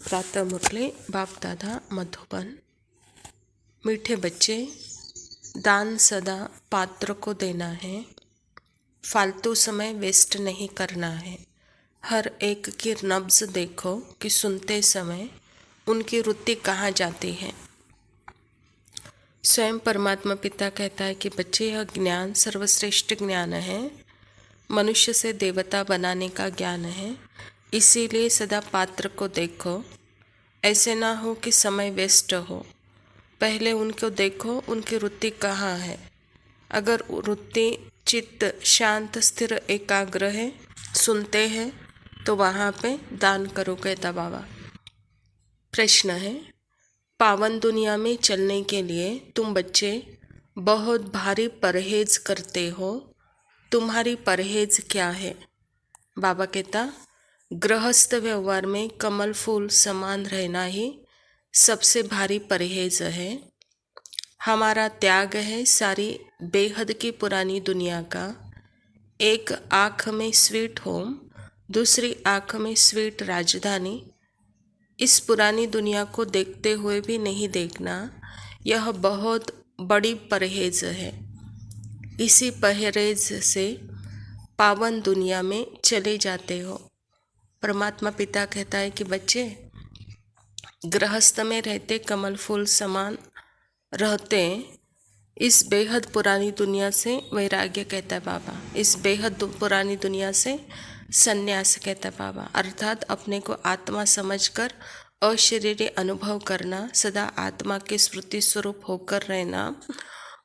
प्रातः मुरली बाप दादा मधुबन। मीठे बच्चे, दान सदा पात्र को देना है, फालतू समय वेस्ट नहीं करना है। हर एक की नब्ज देखो कि सुनते समय उनकी रुचि कहाँ जाती है। स्वयं परमात्मा पिता कहता है कि बच्चे, यह ज्ञान सर्वश्रेष्ठ ज्ञान है, मनुष्य से देवता बनाने का ज्ञान है। इसीलिए सदा पात्र को देखो, ऐसे ना हो कि समय वेस्ट हो। पहले उनको देखो, उनकी रुचि कहाँ है। अगर रुचि चित्त शांत स्थिर एकाग्र है, सुनते हैं, तो वहाँ पे दान करो, कहता बाबा। प्रश्न है, पावन दुनिया में चलने के लिए तुम बच्चे बहुत भारी परहेज करते हो, तुम्हारी परहेज क्या है? बाबा कहता, गृहस्थ व्यवहार में कमल फूल समान रहना ही सबसे भारी परहेज है। हमारा त्याग है सारी बेहद की पुरानी दुनिया का। एक आँख में स्वीट होम, दूसरी आँख में स्वीट राजधानी। इस पुरानी दुनिया को देखते हुए भी नहीं देखना, यह बहुत बड़ी परहेज है। इसी परहेज से पावन दुनिया में चले जाते हो। परमात्मा पिता कहता है कि बच्चे, गृहस्थ में रहते कमल फूल समान रहते, इस बेहद पुरानी दुनिया से वैराग्य, कहता है बाबा। इस बेहद पुरानी दुनिया से संन्यास, कहता है बाबा। अर्थात अपने को आत्मा समझकर अशरीरी अनुभव करना, सदा आत्मा के स्मृति स्वरूप होकर रहना,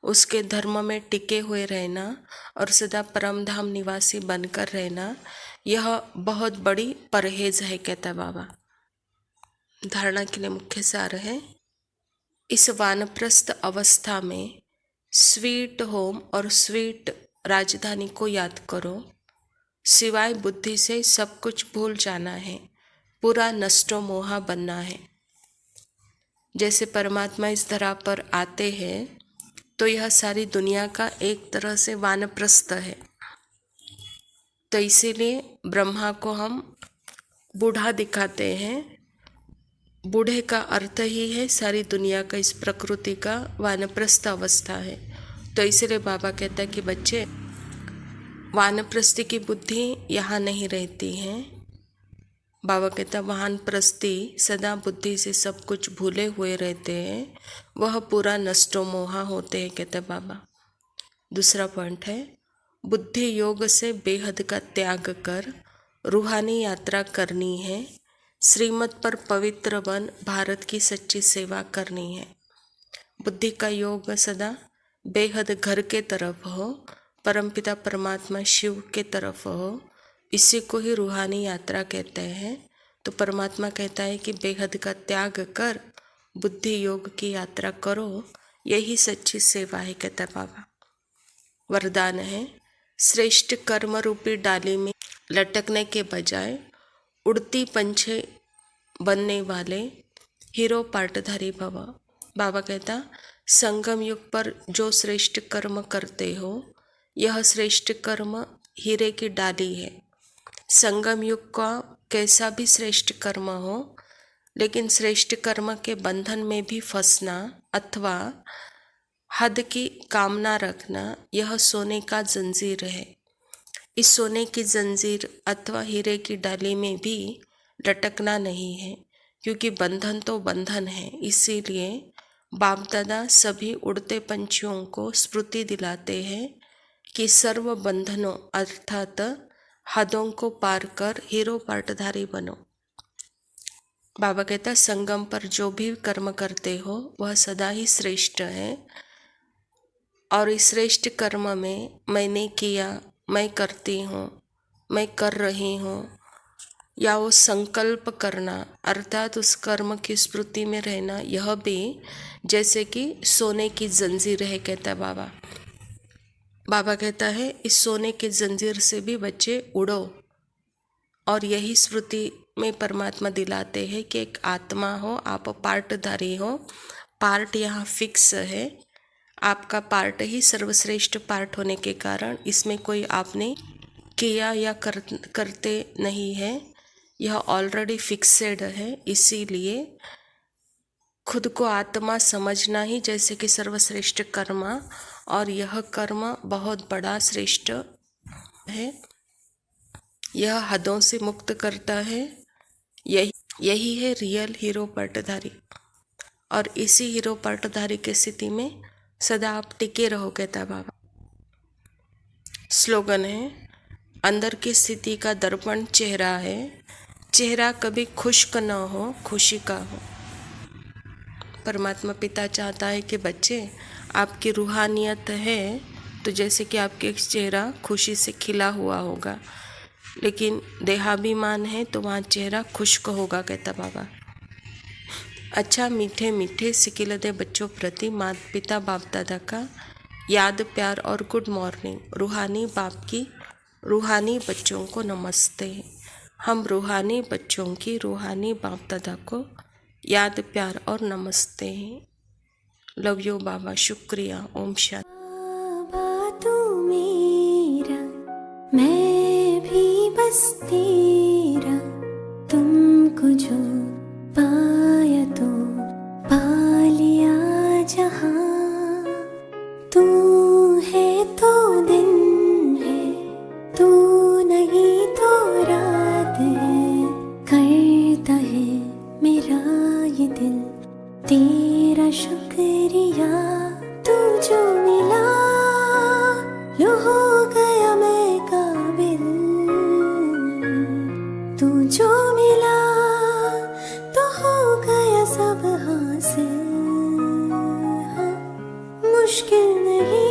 उसके धर्म में टिके हुए रहना और सदा परम धाम निवासी बनकर रहना, यह बहुत बड़ी परहेज है, कहता है बाबा। धारणा के लिए मुख्य सार है, इस वानप्रस्थ अवस्था में स्वीट होम और स्वीट राजधानी को याद करो। सिवाय बुद्धि से सब कुछ भूल जाना है, पूरा नष्टो मोहा बनना है। जैसे परमात्मा इस धरा पर आते हैं तो यह सारी दुनिया का एक तरह से वानप्रस्थ है। तो इसीलिए ब्रह्मा को हम बूढ़ा दिखाते हैं। बूढ़े का अर्थ ही है सारी दुनिया का, इस प्रकृति का वानप्रस्थ अवस्था है। तो इसीलिए बाबा कहता है कि बच्चे, वानप्रस्थी की बुद्धि यहाँ नहीं रहती है। बाबा कहता है वानप्रस्थी सदा बुद्धि से सब कुछ भूले हुए रहते हैं, वह पूरा नष्टो मोहा होते हैं, कहते बाबा। दूसरा पॉइंट है, बुद्धि योग से बेहद का त्याग कर रूहानी यात्रा करनी है। श्रीमत पर पवित्र बन भारत की सच्ची सेवा करनी है। बुद्धि का योग सदा बेहद घर के तरफ हो, परमपिता परमात्मा शिव के तरफ हो, इसी को ही रूहानी यात्रा कहते हैं। तो परमात्मा कहता है कि बेहद का त्याग कर बुद्धि योग की यात्रा करो, यही सच्ची सेवा है, कहता बाबा। वरदान है, श्रेष्ठ कर्म रूपी डाली में लटकने के बजाय उड़ती पंछी बनने वाले हीरो पाटधारी भव। बाबा कहता, संगम युग पर जो श्रेष्ठ कर्म करते हो, यह श्रेष्ठ कर्म हीरे की डाली है। संगम युग का कैसा भी श्रेष्ठ कर्म हो, लेकिन श्रेष्ठ कर्म के बंधन में भी फंसना अथवा हद की कामना रखना, यह सोने का जंजीर है। इस सोने की जंजीर अथवा हीरे की डाली में भी लटकना नहीं है, क्योंकि बंधन तो बंधन है। इसीलिए बाप दादा सभी उड़ते पंछियों को स्मृति दिलाते हैं कि सर्व बंधनों अर्थात हदों को पार कर हीरो पाटधारी बनो। बाबा कहता, संगम पर जो भी कर्म करते हो वह सदा ही श्रेष्ठ है। और इस श्रेष्ठ कर्म में मैंने किया, मैं करती हूँ, मैं कर रही हूँ, या वो संकल्प करना अर्थात उस कर्म की स्मृति में रहना, यह भी जैसे कि सोने की जंजीर है, कहता बाबा। बाबा कहता है, इस सोने की जंजीर से भी बच्चे उड़ो। और यही स्मृति में परमात्मा दिलाते हैं कि एक आत्मा हो, आप पार्टधारी हो। पार्ट यहाँ फिक्स है, आपका पार्ट ही सर्वश्रेष्ठ पार्ट होने के कारण इसमें कोई आपने किया या करते नहीं है। यह ऑलरेडी फिक्सेड है, इसीलिए खुद को आत्मा समझना ही जैसे कि सर्वश्रेष्ठ कर्म, और यह कर्म बहुत बड़ा श्रेष्ठ है। यह हदों से मुक्त करता है। यही है रियल हीरो पटधारी। और इसी हीरो पटधारी की स्थिति में सदा आप टिके रहो, कहता बाबा। स्लोगन है, अंदर की स्थिति का दर्पण चेहरा है, चेहरा कभी खुश्क न हो, खुशी का हो। परमात्मा पिता चाहता है कि बच्चे, आपकी रूहानियत है तो जैसे कि आपके चेहरा खुशी से खिला हुआ होगा, लेकिन देहाभिमान है तो वहाँ चेहरा खुश्क होगा, कहता बाबा। अच्छा, मीठे मीठे सिकिलदे बच्चों प्रति माता पिता बाप दादा का याद, प्यार और गुड मॉर्निंग। रूहानी बाप की रूहानी बच्चों को नमस्ते। हम रूहानी बच्चों की रूहानी बाप दादा को याद, प्यार और नमस्ते। लव यू बाबा, शुक्रिया। ओम शांति। बाबा तू मेरा, मैं भी बस तेरा, तुमको जो पाया तो पा लिया जहां। तू है तो दिन है, तू नहीं तो रात है, करता है मेरा ये दिल तेरा शुक्रिया। तू जो मिला लो हो गया मैं काबिल, तू जो मिला तो हो गया सब हासिल। हाँ, मुश्किल नहीं